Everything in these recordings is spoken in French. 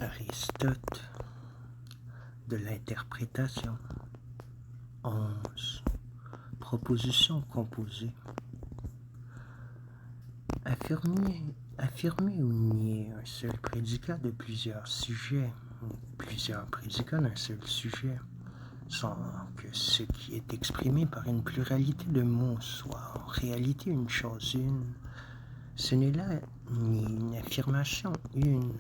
Aristote de l'interprétation. 11. Proposition composée. Affirmer ou nier un seul prédicat de plusieurs sujets, ou plusieurs prédicats d'un seul sujet, sans que ce qui est exprimé par une pluralité de mots soit en réalité une chose une, ce n'est là ni une affirmation une,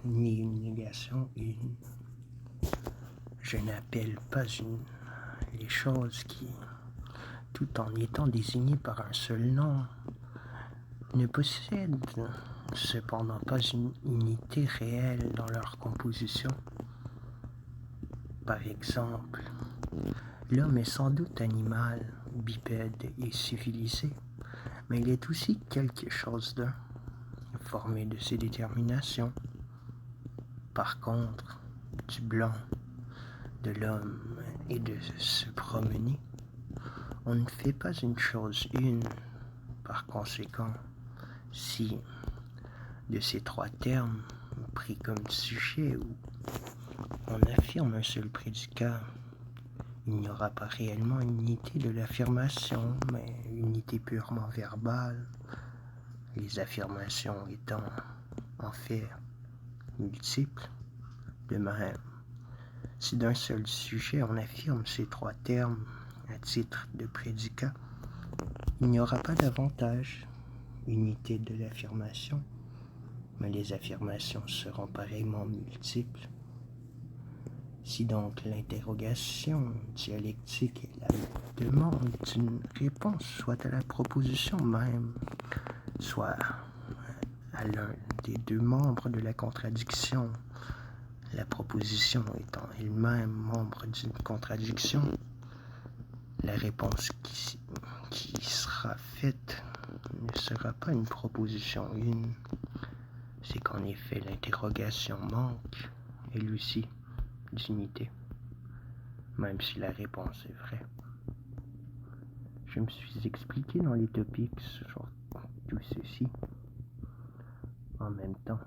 ni une négation une. Je n'appelle pas les choses qui, tout en étant désignées par un seul nom, ne possèdent cependant pas une unité réelle dans leur composition. Par exemple, l'homme est sans doute animal, bipède et civilisé, mais il est aussi quelque chose d'un, formé de ses déterminations. Par contre, du blanc, de l'homme et de se promener, on ne fait pas une chose une. Par conséquent, si de ces trois termes pris comme sujet où on affirme un seul prédicat, il n'y aura pas réellement une unité de l'affirmation, mais une unité purement verbale, les affirmations étant en fait multiples. De même, si d'un seul sujet on affirme ces trois termes à titre de prédicat, il n'y aura pas davantage unité de l'affirmation, mais les affirmations seront pareillement multiples. Si donc l'interrogation dialectique est la demande d'une réponse soit à la proposition même, soit à l'un des deux membres de la contradiction, la proposition étant elle-même membre d'une contradiction, la réponse qui sera faite ne sera pas une proposition une. C'est qu'en effet l'interrogation manque, elle aussi, d'unité, même si la réponse est vraie. Je me suis expliqué dans les topics sur tout ceci. En même temps,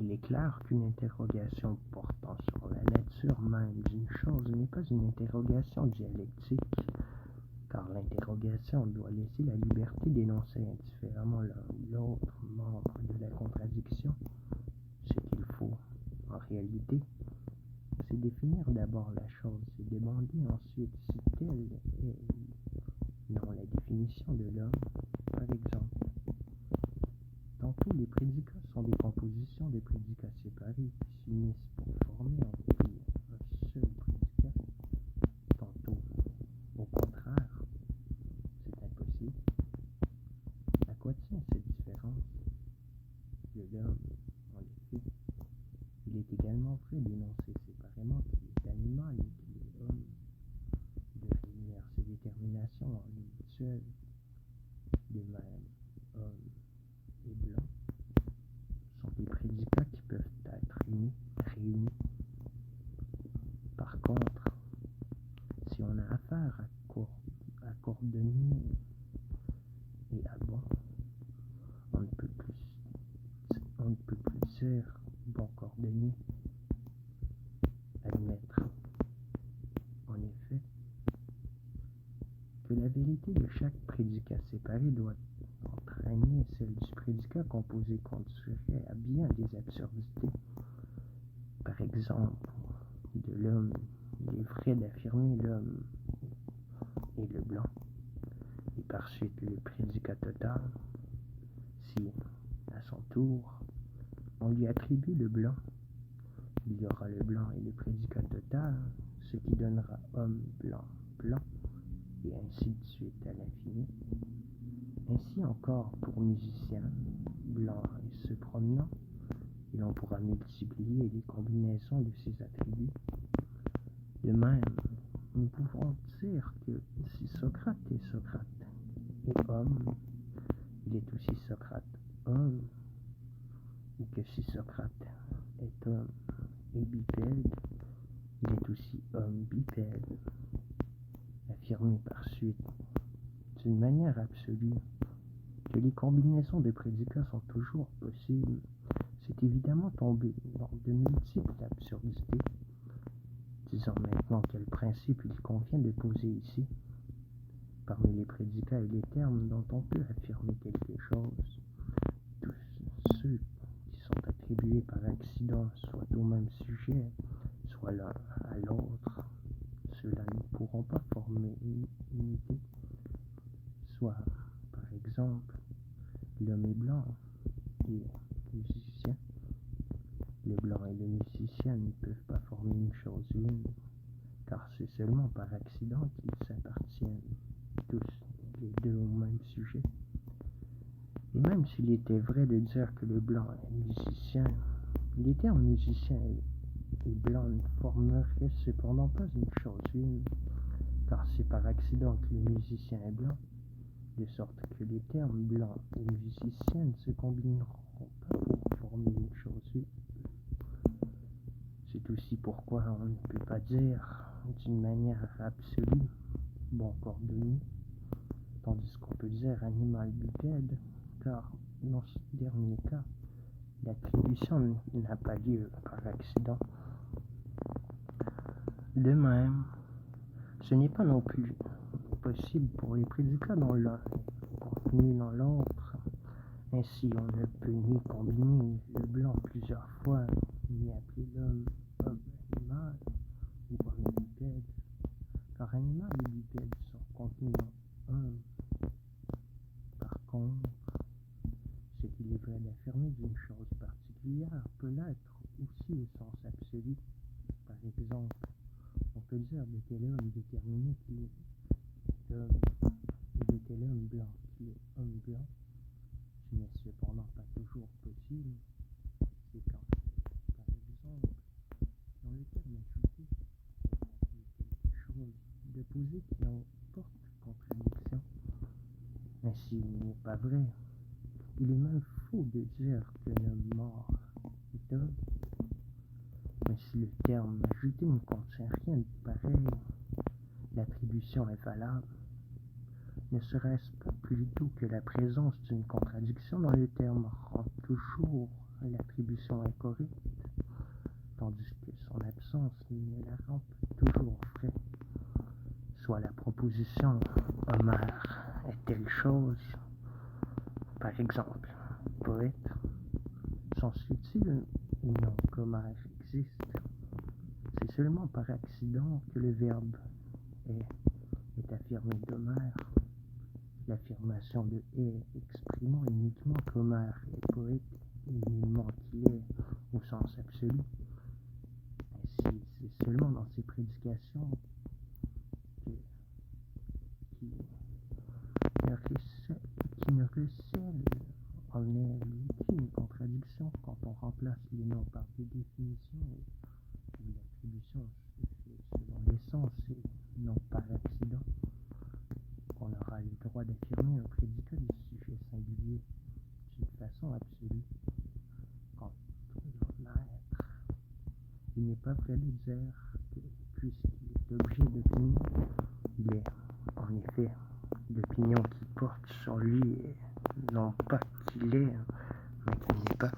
il est clair qu'une interrogation portant sur la nature même d'une chose n'est pas une interrogation dialectique, car l'interrogation doit laisser la liberté d'énoncer indifféremment l'un ou l'autre membre de la contradiction. Ce qu'il faut, en réalité, c'est définir d'abord la chose et demander ensuite si telle est non la définition de l'homme. Par exemple, tantôt les prédicats sont des compositions de prédicats séparés qui s'unissent pour former en tout un seul prédicat. Tantôt, au contraire, c'est impossible. À quoi tient cette différence? L'homme, en effet, il est également vrai d'énoncer séparément qu'il est animal et qu'il est homme, de réunir ses déterminations en une seule. De même, homme et blanc sont des prédicats qui peuvent être réunis. Par contre, si on a affaire à cordonnier et à bon, on ne peut plus dire bon cordonnier. Admettre, en effet, que la vérité de chaque prédicat séparé doit entraîner celle du prédicat composé conduirait à bien des absurdités. Par exemple, de l'homme, il est vrai d'affirmer l'homme et le blanc, et par suite le prédicat total, si, à son tour, on lui attribue le blanc, il y aura le blanc et le prédicat total, ce qui donnera homme, blanc, et ainsi de suite à l'infini. Ainsi encore pour musicien, blanc et se promenant, et l'on pourra multiplier les combinaisons de ces attributs. De même, nous pouvons dire que si Socrate est homme, il est aussi Socrate homme, et que si Socrate est homme et bipède, il est aussi homme bipède. Affirmé par suite d'une manière absolue, Que les combinaisons de prédicats sont toujours possibles, c'est évidemment tomber dans de multiples absurdités. Disons maintenant quel principe il convient de poser ici. Parmi les prédicats et les termes dont on peut affirmer quelque chose, tous ceux qui sont attribués par accident soit au même sujet, soit l'un à l'autre, ceux-là ne pourront pas former une unité. Soit, par exemple, l'homme est blanc et musicien. Le blanc et le musicien ne peuvent pas former une chose une, car c'est seulement par accident qu'ils s'appartiennent, tous les deux au même sujet. Et même s'il était vrai de dire que le blanc est musicien, les termes musicien et blanc ne formeraient cependant pas une chose une, car c'est par accident que le musicien est blanc, de sorte que les termes blanc et musicien ne se combineront pas pour former une chose une. C'est aussi pourquoi on ne peut pas dire d'une manière absolue bon cordonnier, tandis qu'on peut dire animal bipède, car dans ce dernier cas, l'attribution n'a pas lieu par accident. De même, ce n'est pas non plus possible pour les prédicats dont l'un est contenu dans l'autre. Ainsi, on ne peut ni combiner le blanc plusieurs fois, ni appeler l'homme homme animal ou homme bipède, car animal et bipède sont contenus dans un. Par contre, ce qu'il est vrai d'affirmer d'une chose particulière peut l'être aussi au sens absolu. Par exemple, on peut dire de tel homme déterminé qu'il est homme, et de tel homme blanc qu'il est homme blanc. Ce n'est cependant pas toujours possible. C'est quand, par exemple, dans le terme ajouté, il y a quelque chose d'opposé qui en porte contradiction. Ainsi, il n'est pas vrai. Il est même faux de dire qu'un homme mort est homme. Mais si le terme ajouté ne contient rien de pareil, l'attribution est valable. Ne serait-ce pas plutôt que la présence d'une contradiction dans le terme rend toujours l'attribution incorrecte, tandis que son absence ne la rend pas toujours vraie. Soit la proposition Homère est telle chose, par exemple, poète, s'ensuit-il ou non qu'Homère existe? C'est seulement par accident que le verbe est affirmé d'Homère. L'affirmation de est exprimant uniquement qu'Homère est poète et nullement qu'il est au sens absolu. Ainsi, c'est seulement dans ses prédications qui ne recèle en elle aucune contradiction quand on remplace les noms par des définitions où l'attribution se fait selon l'essence et non par accident. On aura le droit d'affirmer un prédicat du sujet singulier d'une façon absolue. Quant au maître, il n'est pas vrai de dire que, puisqu'il est objet d'opinion, il est, en effet, l'opinion qui porte sur lui, et non pas qu'il est, mais qu'il n'est pas.